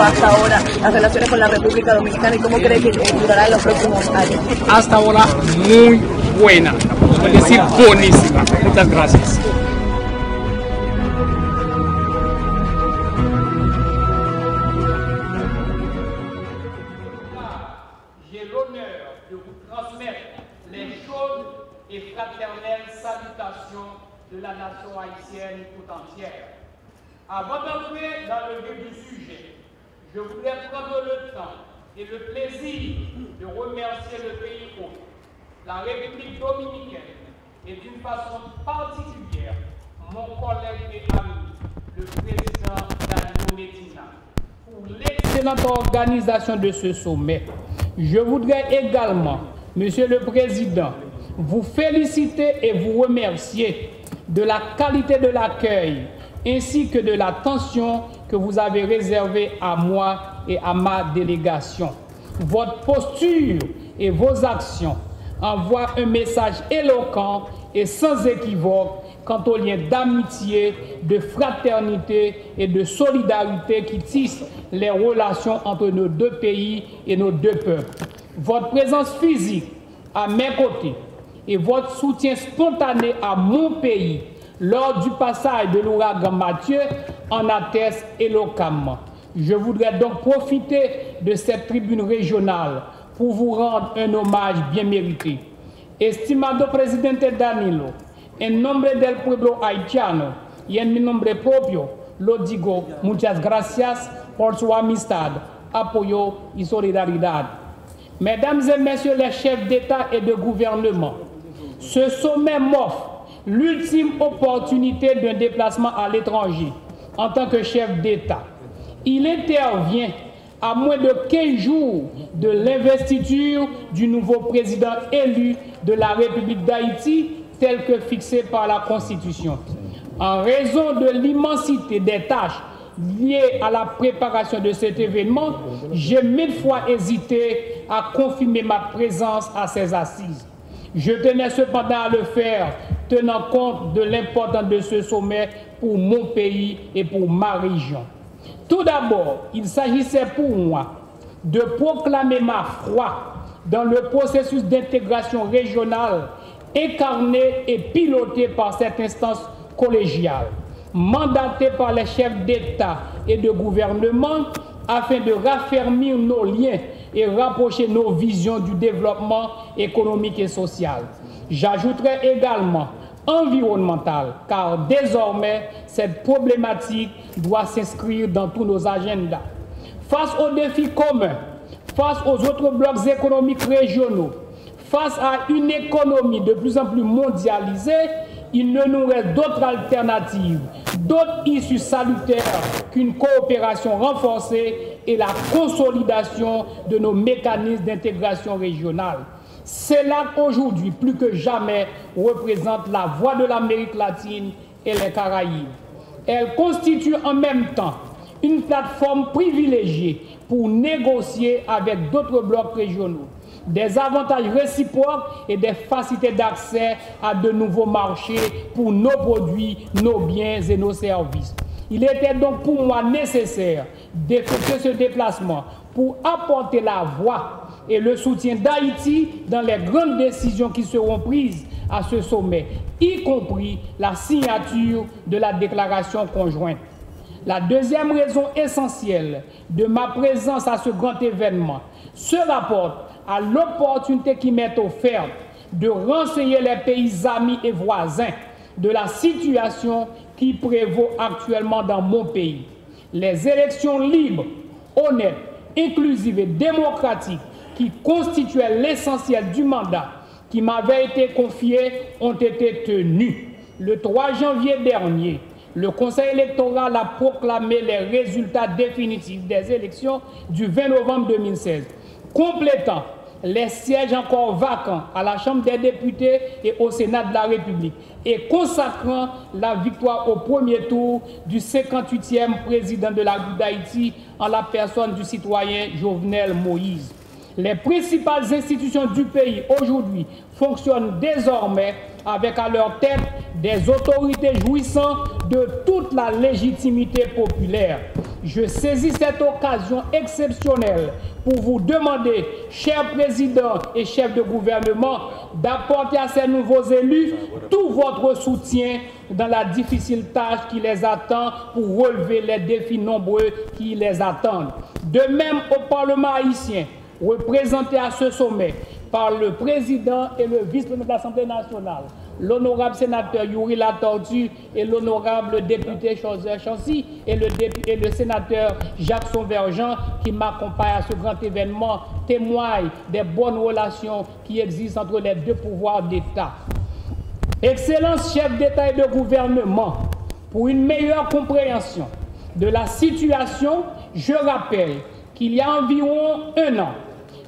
visto hasta ahora las relaciones con la República Dominicana y cómo cree que durará en los próximos años? Hasta ahora muy buena, es decir, buenísima. Muchas gracias. J'ai l'honneur de vous transmettre les chaudes et fraternelles salutations de la nation haïtienne tout entière. Avant d'entrer dans le vif du sujet, je voudrais prendre le temps et le plaisir de remercier le pays hôte, la République dominicaine, et d'une façon particulière, mon collègue et ami, le président Danilo Medina, pour l'excellente organisation de ce sommet. Je voudrais également, Monsieur le Président, vous féliciter et vous remercier de la qualité de l'accueil ainsi que de l'attention que vous avez réservée à moi et à ma délégation. Votre posture et vos actions envoient un message éloquent et sans équivoque quant aux liens d'amitié, de fraternité et de solidarité qui tissent les relations entre nos deux pays et nos deux peuples. Votre présence physique à mes côtés et votre soutien spontané à mon pays lors du passage de l'ouragan Mathieu en atteste éloquemment. Je voudrais donc profiter de cette tribune régionale pour vous rendre un hommage bien mérité. Estimado Presidente Danilo, en nombre del pueblo haitiano y en mi nombre propio, lo digo muchas gracias por su amistad, apoyo y solidaridad. Mesdames et messieurs les chefs d'État et de gouvernement, ce sommet m'offre l'ultime opportunité d'un déplacement à l'étranger en tant que chef d'État. Il intervient à moins de 15 jours de l'investiture du nouveau président élu de la République d'Haïti tel que fixé par la Constitution. En raison de l'immensité des tâches liées à la préparation de cet événement, j'ai 1000 fois hésité à confirmer ma présence à ces assises. Je tenais cependant à le faire, tenant compte de l'importance de ce sommet pour mon pays et pour ma région. Tout d'abord, il s'agissait pour moi de proclamer ma foi dans le processus d'intégration régionale incarné et piloté par cette instance collégiale, mandatée par les chefs d'État et de gouvernement afin de raffermir nos liens et rapprocher nos visions du développement économique et social. J'ajouterai également environnemental, car désormais, cette problématique doit s'inscrire dans tous nos agendas. Face aux défis communs, face aux autres blocs économiques régionaux, face à une économie de plus en plus mondialisée, il ne nous reste d'autre alternative, d'autres issues salutaires qu'une coopération renforcée et la consolidation de nos mécanismes d'intégration régionale. C'est là qu'aujourd'hui, plus que jamais, représente la voix de l'Amérique latine et les Caraïbes. Elle constitue en même temps une plateforme privilégiée pour négocier avec d'autres blocs régionaux des avantages réciproques et des facilités d'accès à de nouveaux marchés pour nos produits, nos biens et nos services. Il était donc pour moi nécessaire d'effectuer ce déplacement pour apporter la voix et le soutien d'Haïti dans les grandes décisions qui seront prises à ce sommet, y compris la signature de la déclaration conjointe. La deuxième raison essentielle de ma présence à ce grand événement se rapporte à l'opportunité qui m'est offerte de renseigner les pays amis et voisins de la situation qui prévaut actuellement dans mon pays. Les élections libres, honnêtes, inclusives et démocratiques qui constituaient l'essentiel du mandat qui m'avait été confié ont été tenues. Le 3 janvier dernier, le Conseil électoral a proclamé les résultats définitifs des élections du 20 novembre 2016, complétant les sièges encore vacants à la Chambre des députés et au Sénat de la République et consacrant la victoire au premier tour du 58e président de la République d'Haïti en la personne du citoyen Jovenel Moïse. Les principales institutions du pays aujourd'hui fonctionnent désormais avec à leur tête des autorités jouissant de toute la légitimité populaire. je saisis cette occasion exceptionnelle pour vous demander, chers présidents et chefs de gouvernement, d'apporter à ces nouveaux élus tout votre soutien dans la difficile tâche qui les attend pour relever les défis nombreux qui les attendent. De même au Parlement haïtien, représenté à ce sommet par le président et le vice-président de l'Assemblée nationale, l'honorable sénateur Yuri Latortue et l'honorable député Joseph Chancy et le sénateur Jackson Verjean qui m'accompagnent à ce grand événement témoignent des bonnes relations qui existent entre les deux pouvoirs d'État. Excellences chefs d'État et de gouvernement, pour une meilleure compréhension de la situation, je rappelle qu'il y a environ un an,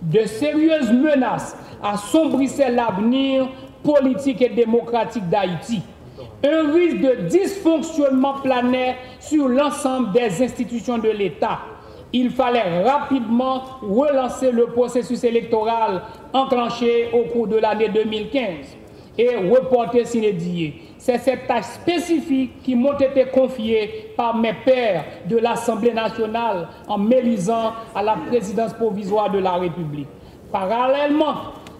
de sérieuses menaces assombrissaient l'avenir politique et démocratique d'Haïti. Un risque de dysfonctionnement planait sur l'ensemble des institutions de l'État. Il fallait rapidement relancer le processus électoral enclenché au cours de l'année 2015 et reporter sine die. C'est cette tâche spécifique qui m'ont été confiée par mes pairs de l'Assemblée nationale en m'élisant à la présidence provisoire de la République. Parallèlement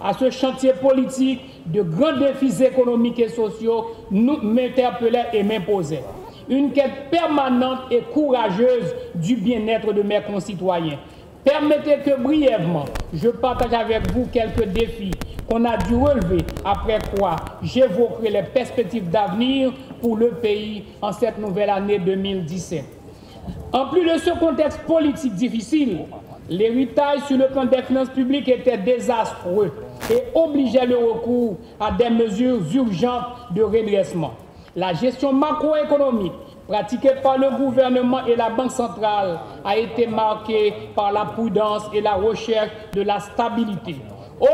à ce chantier politique, de grands défis économiques et sociaux m'interpellaient et m'imposaient. Une quête permanente et courageuse du bien-être de mes concitoyens. Permettez que brièvement, je partage avec vous quelques défis qu'on a dû relever, après quoi j'évoquerai les perspectives d'avenir pour le pays en cette nouvelle année 2017. En plus de ce contexte politique difficile, l'héritage sur le plan des finances publiques était désastreux et obligeait le recours à des mesures urgentes de redressement. La gestion macroéconomique pratiquée par le gouvernement et la Banque centrale a été marquée par la prudence et la recherche de la stabilité.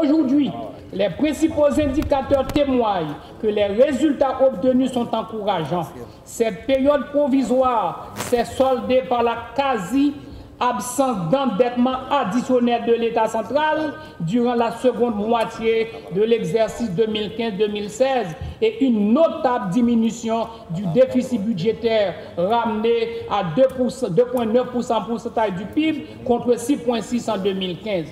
Aujourd'hui, les principaux indicateurs témoignent que les résultats obtenus sont encourageants. Cette période provisoire s'est soldée par la quasi-absence d'endettement additionnel de l'État central durant la seconde moitié de l'exercice 2015-2016 et une notable diminution du déficit budgétaire ramené à 2,9% pourcentage du PIB contre 6,6% en 2015.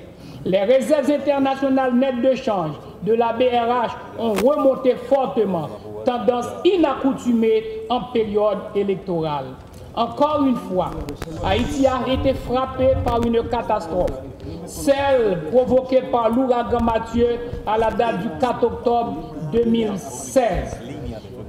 Les réserves internationales nettes de change de la BRH ont remonté fortement, tendance inaccoutumée en période électorale. Encore une fois, Haïti a été frappé par une catastrophe, celle provoquée par l'ouragan Mathieu à la date du 4 octobre 2016.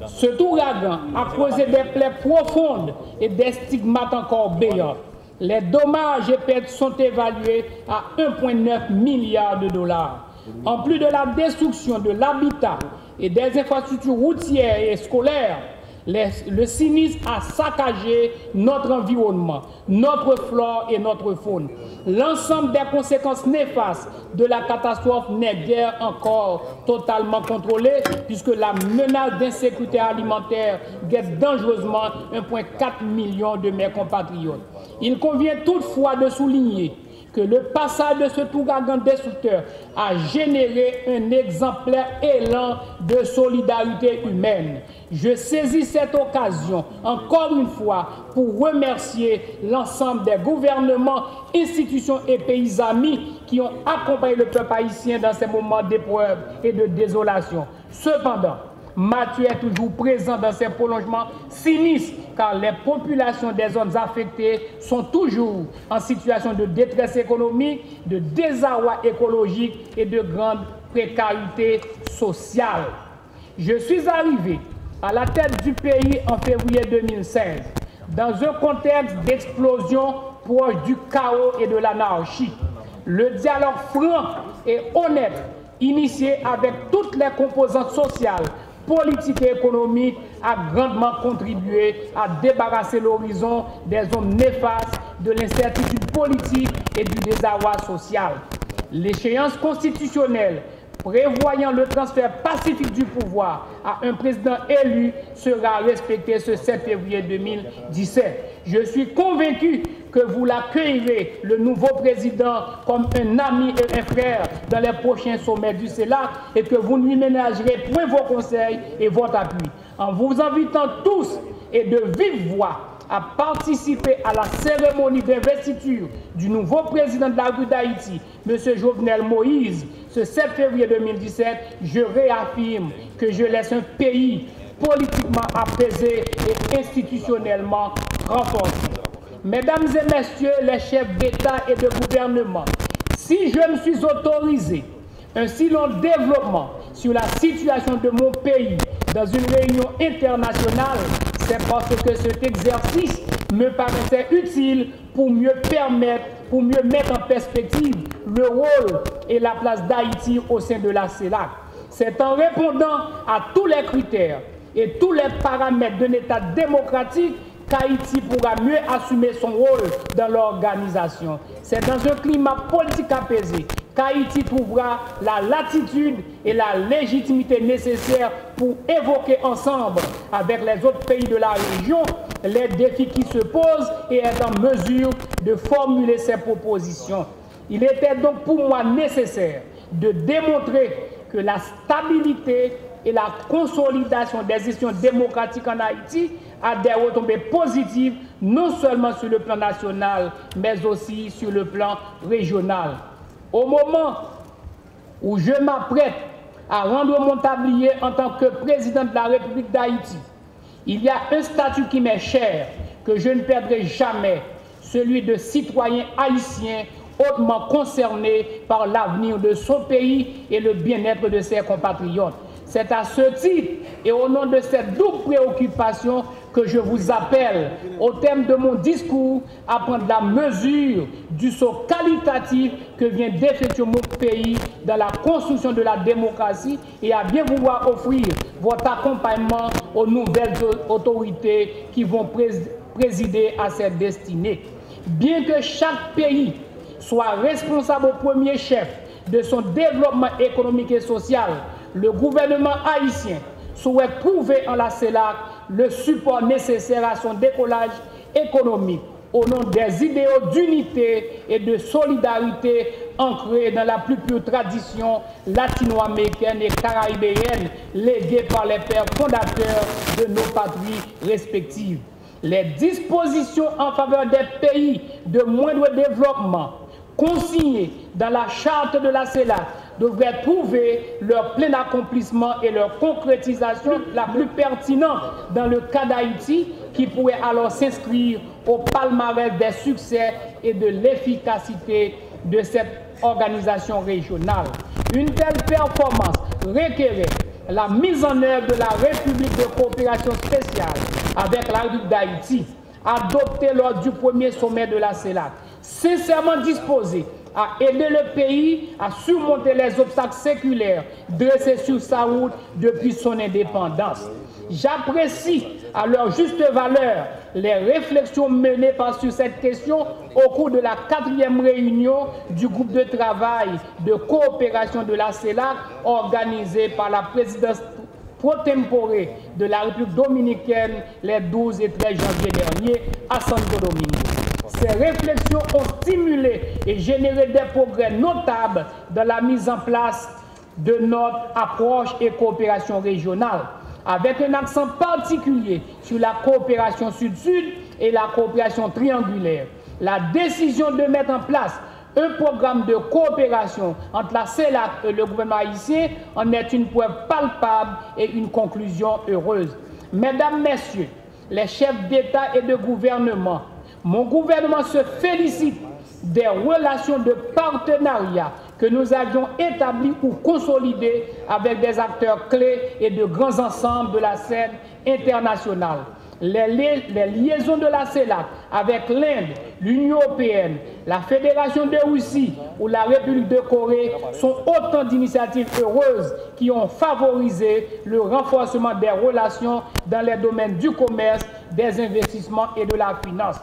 Cet ouragan a causé des plaies profondes et des stigmates encore béants. Les dommages et pertes sont évalués à 1,9 milliard de dollars. En plus de la destruction de l'habitat et des infrastructures routières et scolaires, le sinistre a saccagé notre environnement, notre flore et notre faune. L'ensemble des conséquences néfastes de la catastrophe n'est guère encore totalement contrôlée puisque la menace d'insécurité alimentaire guette dangereusement 1,4 million de mes compatriotes. Il convient toutefois de souligner que le passage de ce ouragan destructeur a généré un exemplaire élan de solidarité humaine. Je saisis cette occasion, encore une fois, pour remercier l'ensemble des gouvernements, institutions et pays amis qui ont accompagné le peuple haïtien dans ces moments d'épreuve et de désolation. Cependant, Mathieu est toujours présent dans ces prolongements sinistres car les populations des zones affectées sont toujours en situation de détresse économique, de désarroi écologique et de grande précarité sociale. Je suis arrivé à la tête du pays en février 2016 dans un contexte d'explosion proche du chaos et de l'anarchie. Le dialogue franc et honnête initié avec toutes les composantes sociales, politique et économique a grandement contribué à débarrasser l'horizon des zones néfastes de l'incertitude politique et du désarroi social. L'échéance constitutionnelle prévoyant le transfert pacifique du pouvoir à un président élu sera respectée ce 7 février 2017. Je suis convaincu que vous l'accueillerez, le nouveau président, comme un ami et un frère dans les prochains sommets du Sénat et que vous ne lui ménagerez point vos conseils et votre appui. En vous invitant tous et de vive voix à participer à la cérémonie d'investiture du nouveau président de la République d'Haïti, M. Jovenel Moïse, ce 7 février 2017, je réaffirme que je laisse un pays politiquement apaisé et institutionnellement renforcé. Mesdames et messieurs les chefs d'État et de gouvernement, si je me suis autorisé un si long développement sur la situation de mon pays dans une réunion internationale, c'est parce que cet exercice me paraissait utile pour mieux mettre en perspective le rôle et la place d'Haïti au sein de la CELAC. C'est en répondant à tous les critères et tous les paramètres d'un État démocratique qu'Haïti pourra mieux assumer son rôle dans l'organisation. C'est dans un climat politique apaisé qu'Haïti trouvera la latitude et la légitimité nécessaires pour évoquer ensemble avec les autres pays de la région les défis qui se posent et être en mesure de formuler ses propositions. Il était donc pour moi nécessaire de démontrer que la stabilité et la consolidation des institutions démocratiques en Haïti a des retombées positives, non seulement sur le plan national, mais aussi sur le plan régional. Au moment où je m'apprête à rendre mon tablier en tant que président de la République d'Haïti, il y a un statut qui m'est cher, que je ne perdrai jamais, celui de citoyen haïtien hautement concerné par l'avenir de son pays et le bien-être de ses compatriotes. C'est à ce titre et au nom de cette double préoccupation que je vous appelle, au thème de mon discours, à prendre la mesure du saut qualitatif que vient d'effectuer mon pays dans la construction de la démocratie et à bien vouloir offrir votre accompagnement aux nouvelles autorités qui vont présider à cette destinée. Bien que chaque pays soit responsable au premier chef de son développement économique et social, le gouvernement haïtien souhaite trouver en la CELAC le support nécessaire à son décollage économique au nom des idéaux d'unité et de solidarité ancrés dans la plus pure tradition latino-américaine et caribéenne léguée par les pères fondateurs de nos patries respectives. Les dispositions en faveur des pays de moindre développement consignées dans la charte de la CELAC devraient trouver leur plein accomplissement et leur concrétisation la plus pertinente dans le cas d'Haïti, qui pourrait alors s'inscrire au palmarès des succès et de l'efficacité de cette organisation régionale. Une telle performance requérait la mise en œuvre de la République de coopération spéciale avec la République d'Haïti, adoptée lors du premier sommet de la CELAC, sincèrement disposée à aider le pays à surmonter les obstacles séculaires dressés sur sa route depuis son indépendance. J'apprécie à leur juste valeur les réflexions menées sur cette question au cours de la 4e réunion du groupe de travail de coopération de la CELAC organisée par la présidence pro tempore de la République dominicaine les 12 et 13 janvier dernier à Santo Domingo. Ces réflexions ont stimulé et généré des progrès notables dans la mise en place de notre approche et coopération régionale, avec un accent particulier sur la coopération sud-sud et la coopération triangulaire. La décision de mettre en place un programme de coopération entre la CELAC et le gouvernement haïtien en est une preuve palpable et une conclusion heureuse. Mesdames, Messieurs, les chefs d'État et de gouvernement, mon gouvernement se félicite des relations de partenariat que nous avions établies ou consolidées avec des acteurs clés et de grands ensembles de la scène internationale. Les liaisons de la CELAC avec l'Inde, l'Union européenne, la Fédération de Russie ou la République de Corée sont autant d'initiatives heureuses qui ont favorisé le renforcement des relations dans les domaines du commerce, des investissements et de la finance.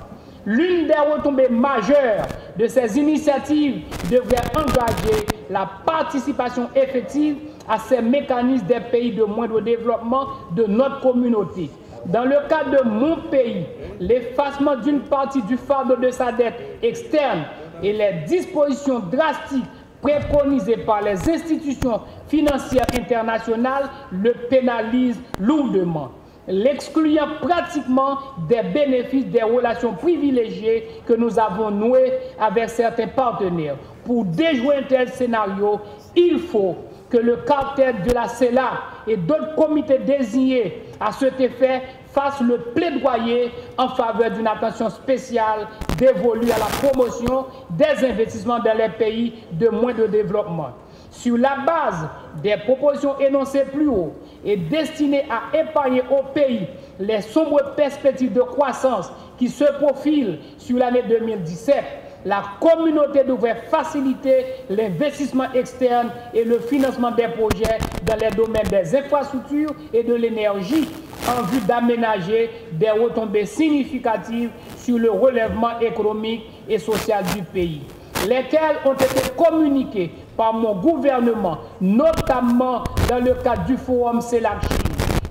L'une des retombées majeures de ces initiatives devrait engager la participation effective à ces mécanismes des pays de moindre développement de notre communauté. Dans le cas de mon pays, l'effacement d'une partie du fardeau de sa dette externe et les dispositions drastiques préconisées par les institutions financières internationales le pénalisent lourdement. l'excluant pratiquement des bénéfices des relations privilégiées que nous avons nouées avec certains partenaires. Pour déjouer un tel scénario, il faut que le cartel de la CELAC et d'autres comités désignés à cet effet fassent le plaidoyer en faveur d'une attention spéciale dévolue à la promotion des investissements dans les pays de moindre développement. Sur la base des propositions énoncées plus haut et destinées à épargner au pays les sombres perspectives de croissance qui se profilent sur l'année 2017, la communauté devrait faciliter l'investissement externe et le financement des projets dans les domaines des infrastructures et de l'énergie en vue d'aménager des retombées significatives sur le relèvement économique et social du pays, lesquels ont été communiqués par mon gouvernement, notamment dans le cadre du forum CELAC-Chine.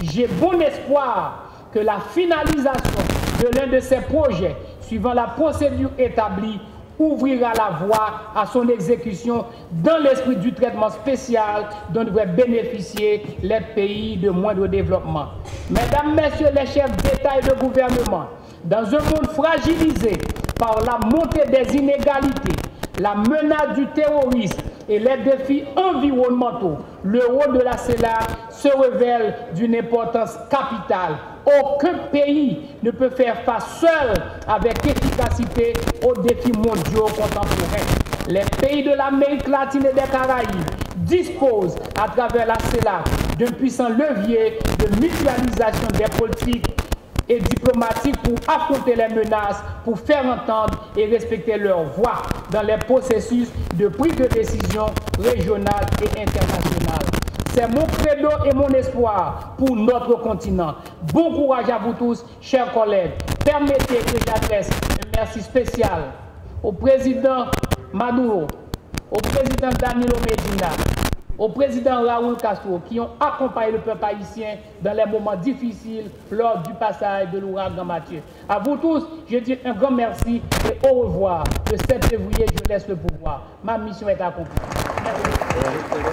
J'ai bon espoir que la finalisation de l'un de ces projets, suivant la procédure établie, ouvrira la voie à son exécution dans l'esprit du traitement spécial dont devraient bénéficier les pays de moindre développement. Mesdames, Messieurs les chefs d'État et de gouvernement, dans un monde fragilisé par la montée des inégalités, la menace du terrorisme et les défis environnementaux, le rôle de la CELAC se révèle d'une importance capitale. Aucun pays ne peut faire face seul avec efficacité aux défis mondiaux contemporains. Les pays de l'Amérique latine et des Caraïbes disposent, à travers la CELAC, d'un puissant levier de mutualisation des politiques et diplomatiques pour affronter les menaces, pour faire entendre et respecter leur voix dans les processus de prise de décision régionale et internationale. C'est mon credo et mon espoir pour notre continent. Bon courage à vous tous, chers collègues. Permettez que j'adresse un merci spécial au président Maduro, au président Danilo Medina, au président Raúl Castro, qui ont accompagné le peuple haïtien dans les moments difficiles lors du passage de l'ouragan Mathieu. À vous tous, je dis un grand merci et au revoir. Le 7 février, je laisse le pouvoir. Ma mission est accomplie. Merci.